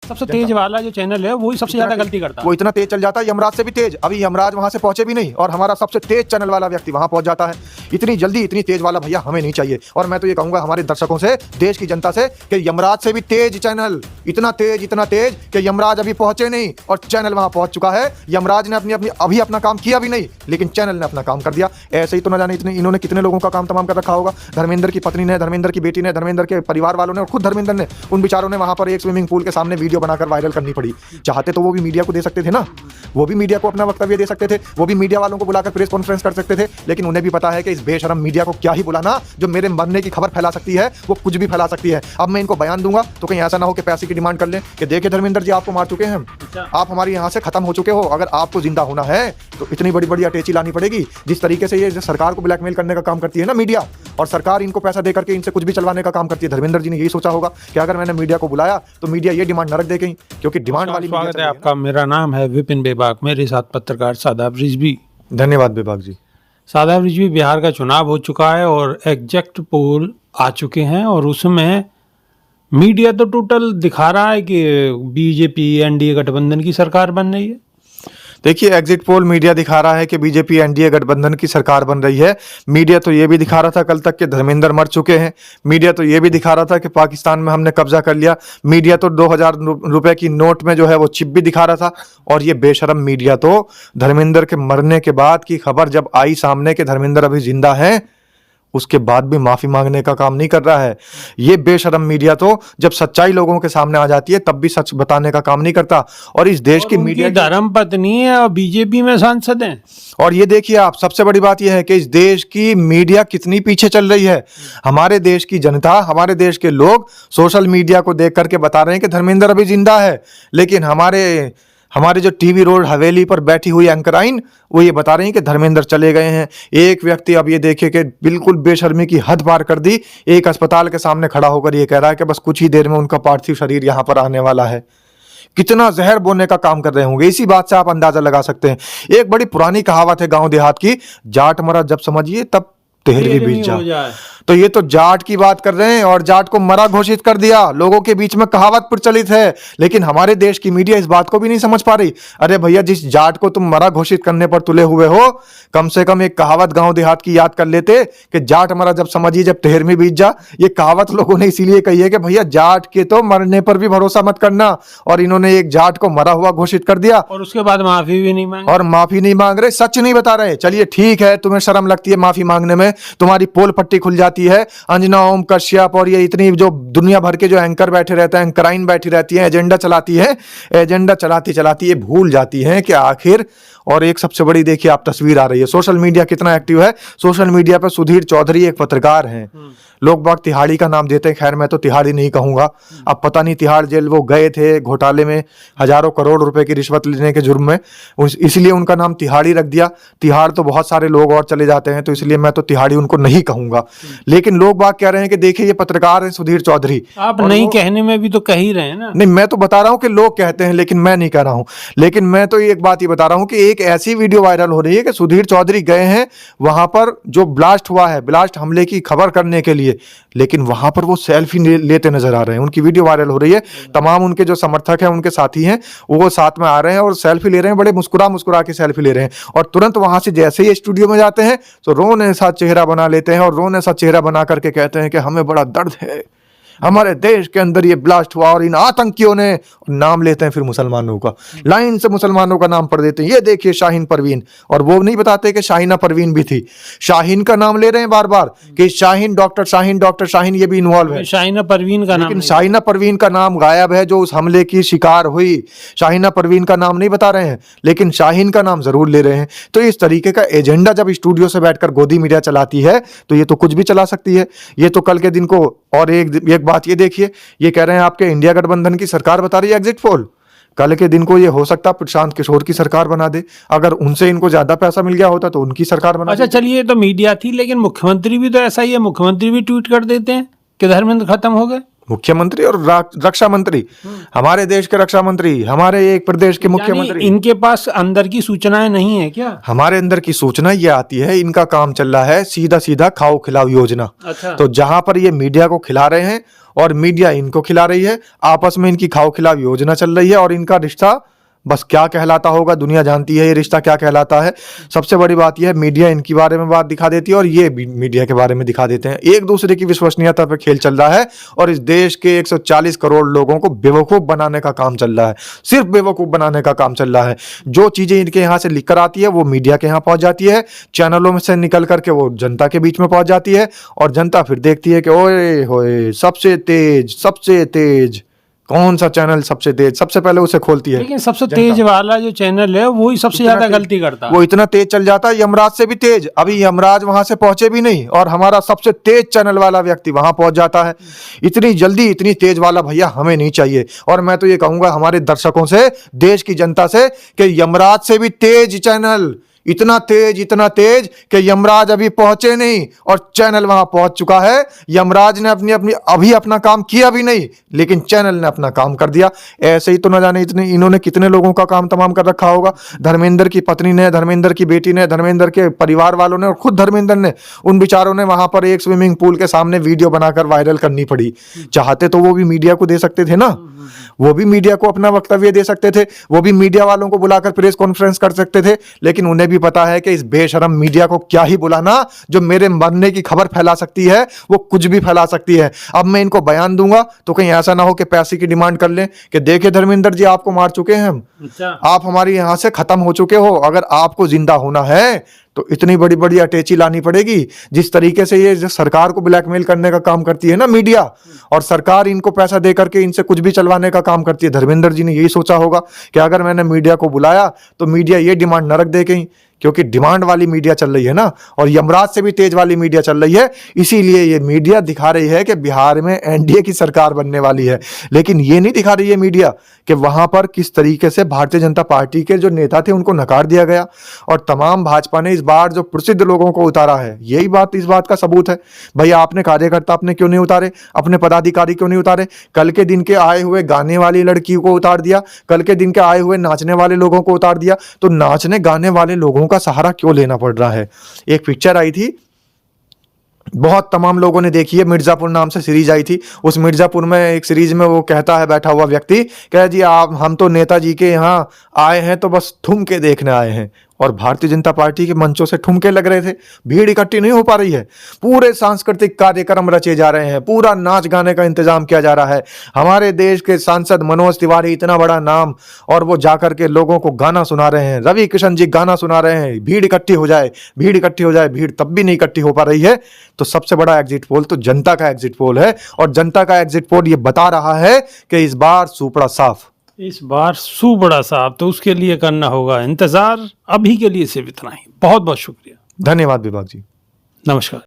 सबसे तेज वाला जो चैनल है वही सबसे ज्यादा गलती करता है। वो इतना तेज चल जाता है, यमराज से भी तेज। अभी यमराज वहां से पहुंचे भी नहीं और हमारा सबसे तेज चैनल वाला व्यक्ति वहां पहुंच जाता है। इतनी जल्दी इतनी तेज वाला भैया हमें नहीं चाहिए। और मैं तो ये कहूंगा हमारे दर्शकों से, देश की जनता से, कि यमराज से भी तेज चैनल, इतना तेज कि यमराज अभी पहुंचे नहीं और चैनल वहां पहुंच चुका है। यमराज ने अभी अपना काम किया भी नहीं, लेकिन चैनल ने अपना काम कर दिया। ऐसे ही तो न जाने इन्होंने कितने लोगों का काम तमाम कर रखा होगा। धर्मेंद्र की पत्नी ने, धर्मेंद्र की बेटी ने, धर्मेंद्र के परिवार वालों ने और खुद धर्मेंद्र ने, उन बेचारों ने वहां पर एक स्विमिंग पूल के सामने वीडियो बनाकर वायरल करनी पड़ी। चाहते तो वो भी मीडिया को दे सकते थे ना, वो भी मीडिया को अपना वक्तव्य दे सकते थे, वो भी मीडिया वालों को बुलाकर प्रेस कॉन्फ्रेंस कर सकते थे, लेकिन उन्हें भी पता है कि इस बेशरम मीडिया को क्या ही बुलाना, जो मेरे मरने की खबर फैला सकती है वो कुछ भी फैला सकती है। अब मैं इनको बयान दूंगा तो कहीं ऐसा ना हो कि पैसे की डिमांड कर लें कि देखिए धर्मेंद्र जी आपको मार चुके हैं हम, आप हमारे यहाँ से खत्म हो चुके हो, अगर आपको जिंदा होना है तो इतनी बड़ी बड़ी अटैची लानी पड़ेगी। जिस तरीके से ये सरकार को ब्लैकमेल करने का काम करती है ना मीडिया, और सरकार इनको पैसा दे करके इनसे कुछ भी चलवाने का काम करती है, धर्मेंद्र जी ने यही सोचा होगा कि अगर मैंने मीडिया को बुलाया तो मीडिया ये डिमांड न रख दे कहीं, क्योंकि डिमांड वाली। स्वागत है आपका, मेरा नाम है विपिन बेबाक, मेरे साथ पत्रकार शादाब रिजवी। धन्यवाद बेबाक जी। शादाब रिजवी, बिहार का चुनाव हो चुका है और एग्जैक्ट पोल आ चुके हैं और उसमें मीडिया तो टोटल दिखा रहा है कि बीजेपी एनडीए गठबंधन की सरकार बन रही है। देखिए एग्जिट पोल मीडिया दिखा रहा है कि बीजेपी एनडीए गठबंधन की सरकार बन रही है। मीडिया तो ये भी दिखा रहा था कल तक कि धर्मेंद्र मर चुके हैं। मीडिया तो ये भी दिखा रहा था कि पाकिस्तान में हमने कब्जा कर लिया। मीडिया तो 2000 रुपए की नोट में जो है वो चिप भी दिखा रहा था। और ये बेशरम मीडिया तो धर्मेंद्र के मरने के बाद की खबर जब आई सामने कि धर्मेंद्र अभी जिंदा है, उसके बाद भी माफी मांगने का काम नहीं कर रहा है। ये बेशरम मीडिया तो जब सच्चाई लोगों के सामने आ जाती है तब भी सच बताने का काम नहीं करता। और इस देश की मीडिया धर्म पत्नी है और बीजेपी में सांसद हैं। और ये देखिए आप, सबसे बड़ी बात यह है कि इस देश की मीडिया कितनी पीछे चल रही है। हमारे देश की जनता, हमारे देश के लोग सोशल मीडिया को देख करके बता रहे हैं कि धर्मेंद्र अभी जिंदा है, लेकिन हमारे जो टीवी रोड हवेली पर बैठी हुई एंकराइन वो ये बता रही हैं कि धर्मेंद्र चले गए हैं। एक व्यक्ति अब ये देखिए कि बिल्कुल बेशर्मी की हद पार कर दी, एक अस्पताल के सामने खड़ा होकर ये कह रहा है कि बस कुछ ही देर में उनका पार्थिव शरीर यहाँ पर आने वाला है। कितना जहर बोने का काम कर रहे होंगे, इसी बात से आप अंदाजा लगा सकते हैं। एक बड़ी पुरानी कहावत है गांव देहात की, जाट मरा जब समझिए तब तेहर भी बीत जा। तो ये तो जाट की बात कर रहे हैं और जाट को मरा घोषित कर दिया। लोगों के बीच में कहावत प्रचलित है, लेकिन हमारे देश की मीडिया इस बात को भी नहीं समझ पा रही। अरे भैया, जिस जाट को तुम मरा घोषित करने पर तुले हुए हो, कम से कम एक कहावत गांव देहात की याद कर लेते कि जाट मरा जब समझिए जब तेहर में बीत जा। ये कहावत लोगों ने इसीलिए कही है कि भैया जाट के तो मरने पर भी भरोसा मत करना, और इन्होंने एक जाट को मरा हुआ घोषित कर दिया और उसके बाद माफी भी नहीं मांगी। और माफी नहीं मांग रहे, सच नहीं बता रहे। चलिए ठीक है, तुम्हें शर्म लगती है माफी मांगने में, तुम्हारी पोल पट्टी खुल जाती है। अंजना ओम कश्यप और ये इतनी जो दुनिया भर के जो एंकर बैठे रहते हैं, एंकराइन बैठी रहती है, एजेंडा चलाती है, एजेंडा चलाती चलाती ये भूल जाती हैं कि आखिर। और एक सबसे बड़ी देखिए आप तस्वीर आ रही है, सोशल मीडिया कितना एक्टिव है। सोशल मीडिया पर सुधीर चौधरी एक पत्रकार हैं, लोग बाग तिहाड़ी का नाम देते हैं, खैर मैं तो तिहाड़ी नहीं कहूंगा। अब पता नहीं तिहाड़ जेल वो गए थे घोटाले में, हजारों करोड़ रुपए की रिश्वत लेने के जुर्म में, इसलिए उनका नाम तिहाड़ी रख दिया। तिहाड़ तो बहुत सारे लोग और चले जाते हैं, तो इसलिए मैं तो तिहाड़ी उनको नहीं कहूंगा। लेकिन लोग बाग कह रहे हैं कि देखिए ये पत्रकार है सुधीर चौधरी। आप नहीं कहने में भी तो कह ही रहे हैं ना। नहीं, मैं तो बता रहा हूं कि लोग कहते हैं, लेकिन मैं नहीं कह रहा हूं। लेकिन मैं तो एक बात ही बता रहा हूं कि एक ऐसी वीडियो वायरल हो रही है कि सुधीर चौधरी गए हैं वहां पर जो ब्लास्ट हुआ है, ब्लास्ट हमले की खबर करने के लिए, लेकिन वहां पर वो सेल्फी लेते नजर आ रहे हैं। उनकी वीडियो वायरल हो रही है, तमाम उनके जो समर्थक हैं, उनके साथी हैं, वो साथ में आ रहे हैं और सेल्फी ले रहे हैं, बड़े मुस्कुरा के सेल्फी ले रहे हैं। और तुरंत वहां से जैसे ही स्टूडियो में जाते हैं तो रोने सा चेहरा बना लेते हैं और रोने सा चेहरा बना करके कहते हैं कि हमें बड़ा दर्द है, हमारे देश के अंदर ये ब्लास्ट हुआ और इन आतंकियों ने, नाम लेते हैं फिर मुसलमानों का, लाइन से मुसलमानों का नाम पढ़ देते हैं। ये देखिए शाहीन परवीन, और वो नहीं बताते कि शाहीना परवीन भी थी। शाहीन का नाम ले रहे हैं बार बार कि शाहीन डॉक्टर शाहीन ये भी इन्वॉल्व है। शाहीना परवीन का नाम, लेकिन शाहीना परवीन का नाम गायब है, जो उस हमले की शिकार हुई। शाहीना परवीन का नाम नहीं बता रहे हैं, लेकिन शाहीन का नाम जरूर ले रहे हैं। तो इस तरीके का एजेंडा जब स्टूडियो से बैठकर गोदी मीडिया चलाती है तो ये तो कुछ भी चला सकती है। ये तो कल के दिन को, और एक बात ये देखिए, ये कह रहे हैं आपके इंडिया गठबंधन की सरकार बता रही है एग्जिट पोल, कल के दिन को ये हो सकता है प्रशांत किशोर की सरकार बना दे। अगर उनसे इनको ज्यादा पैसा मिल गया होता तो उनकी सरकार बना। अच्छा चलिए, तो मीडिया थी, लेकिन मुख्यमंत्री भी तो ऐसा ही है, मुख्यमंत्री भी ट्वीट कर देते हैं कि धर्मेंद्र खत्म हो गए। मुख्यमंत्री और रक्षा मंत्री, हमारे देश के रक्षा मंत्री, हमारे एक प्रदेश के मुख्यमंत्री, इनके पास अंदर की सूचनाएं नहीं है क्या? हमारे अंदर की सूचना ये आती है, इनका काम चल रहा है सीधा सीधा खाओ खिलाओ योजना। अच्छा। तो जहां पर ये मीडिया को खिला रहे हैं और मीडिया इनको खिला रही है, आपस में इनकी खाओ खिलाओ योजना चल रही है और इनका रिश्ता बस क्या कहलाता होगा, दुनिया जानती है ये रिश्ता क्या कहलाता है। सबसे बड़ी बात यह है, मीडिया इनके बारे में बात दिखा देती है और ये भी मीडिया के बारे में दिखा देते हैं। एक दूसरे की विश्वसनीयता पर खेल चल रहा है और इस देश के 140 करोड़ लोगों को बेवकूफ़ बनाने का काम चल रहा है, सिर्फ बेवकूफ़ बनाने का काम चल रहा है। जो चीज़ें इनके यहाँ से लिख कर आती है वो मीडिया के यहाँ पहुँच जाती है, चैनलों में से निकल करके वो जनता के बीच में पहुँच जाती है और जनता फिर देखती है कि ओए होए सबसे तेज कौन सा चैनल सबसे तेज, सबसे पहले उसे खोलती है। लेकिन सबसे तेज वाला जो चैनल है वो ही सबसे ज्यादा गलती करता है। वो इतना तेज चल जाता है, यमराज से भी तेज। अभी यमराज वहां से पहुंचे भी नहीं और हमारा सबसे तेज चैनल वाला व्यक्ति वहां पहुंच जाता है। इतनी जल्दी इतनी तेज वाला भैया हमें नहीं चाहिए। और मैं तो ये कहूंगा हमारे दर्शकों से, देश की जनता से, कि यमराज से भी तेज चैनल, इतना तेज कि यमराज अभी पहुंचे नहीं और चैनल वहां पहुंच चुका है। यमराज ने अभी अपना काम किया भी नहीं, लेकिन चैनल ने अपना काम कर दिया। ऐसे ही तो न जाने इन्होंने कितने लोगों का काम तमाम कर रखा होगा। धर्मेंद्र की पत्नी ने, धर्मेंद्र की बेटी ने, धर्मेंद्र के परिवार वालों ने और खुद धर्मेंद्र ने, उन बेचारों ने वहां पर एक स्विमिंग पूल के सामने वीडियो बनाकर वायरल करनी पड़ी। चाहते तो वो भी मीडिया को दे सकते थे ना, वो भी मीडिया को अपना वक्तव्य दे सकते थे, वो भी मीडिया वालों को बुलाकर प्रेस कॉन्फ्रेंस कर सकते थे, लेकिन उन्हें भी पता है कि इस बेशरम मीडिया को क्या ही बुलाना, जो मेरे मरने की खबर फैला सकती है वो कुछ भी फैला सकती है। अब मैं इनको बयान दूंगा तो कहीं ऐसा ना हो कि पैसे की डिमांड कर लें कि देखिए धर्मेंद्र जी आपको मार चुके हैं हम, आप हमारी यहां से खत्म हो चुके हो, अगर आपको जिंदा होना है तो इतनी बड़ी बड़ी अटैची लानी पड़ेगी। जिस तरीके से ये सरकार को ब्लैकमेल करने का काम करती है ना मीडिया, और सरकार इनको पैसा दे करके इनसे कुछ भी चलवाने का काम करती है। धर्मेंद्र जी ने यही सोचा होगा कि अगर मैंने मीडिया को बुलाया तो मीडिया ये डिमांड न रख दे कहीं, क्योंकि डिमांड वाली मीडिया चल रही है ना, और यमराज से भी तेज वाली मीडिया चल रही है। इसीलिए ये मीडिया दिखा रही है कि बिहार में एनडीए की सरकार बनने वाली है, लेकिन ये नहीं दिखा रही है मीडिया कि वहां पर किस तरीके से भारतीय जनता पार्टी के जो नेता थे उनको नकार दिया गया और तमाम भाजपा ने इस बार जो प्रसिद्ध लोगों को उतारा है। यही बात इस बात का सबूत है। भैया आपने कार्यकर्ता अपने क्यों नहीं उतारे, अपने पदाधिकारी क्यों नहीं उतारे? कल के दिन के आए हुए गाने वाली लड़की को उतार दिया, कल के दिन के आए हुए नाचने वाले लोगों को उतार दिया, तो नाचने गाने वाले लोगों का सहारा क्यों लेना पड़ रहा है? एक पिक्चर आई थी, बहुत तमाम लोगों ने देखी है, मिर्जापुर नाम से सीरीज आई थी। उस मिर्जापुर में एक सीरीज में वो कहता है बैठा हुआ व्यक्ति, कह जी हम तो नेताजी के यहाँ आए हैं तो बस ठुमके देखने आए हैं, और भारतीय जनता पार्टी के मंचों से ठुमके लग रहे थे, भीड़ इकट्ठी नहीं हो पा रही है। पूरे सांस्कृतिक कार्यक्रम रचे जा रहे हैं, पूरा नाच गाने का इंतजाम किया जा रहा है। हमारे देश के सांसद मनोज तिवारी, इतना बड़ा नाम, और वो जाकर के लोगों को गाना सुना रहे हैं, रवि किशन जी गाना सुना रहे हैं, भीड़ इकट्ठी हो जाए, भीड़ इकट्ठी हो जाए, भीड़ तब भी नहीं इकट्ठी हो पा रही है। तो सबसे बड़ा एग्जिट पोल तो जनता का एग्जिट पोल है, और जनता का एग्जिट पोल ये बता रहा है कि इस बार सुपड़ा साफ, इस बार सुबड़ा साहब, तो उसके लिए करना होगा इंतजार। अभी के लिए सिर्फ इतना ही। बहुत बहुत शुक्रिया, धन्यवाद विभाग जी, नमस्कार।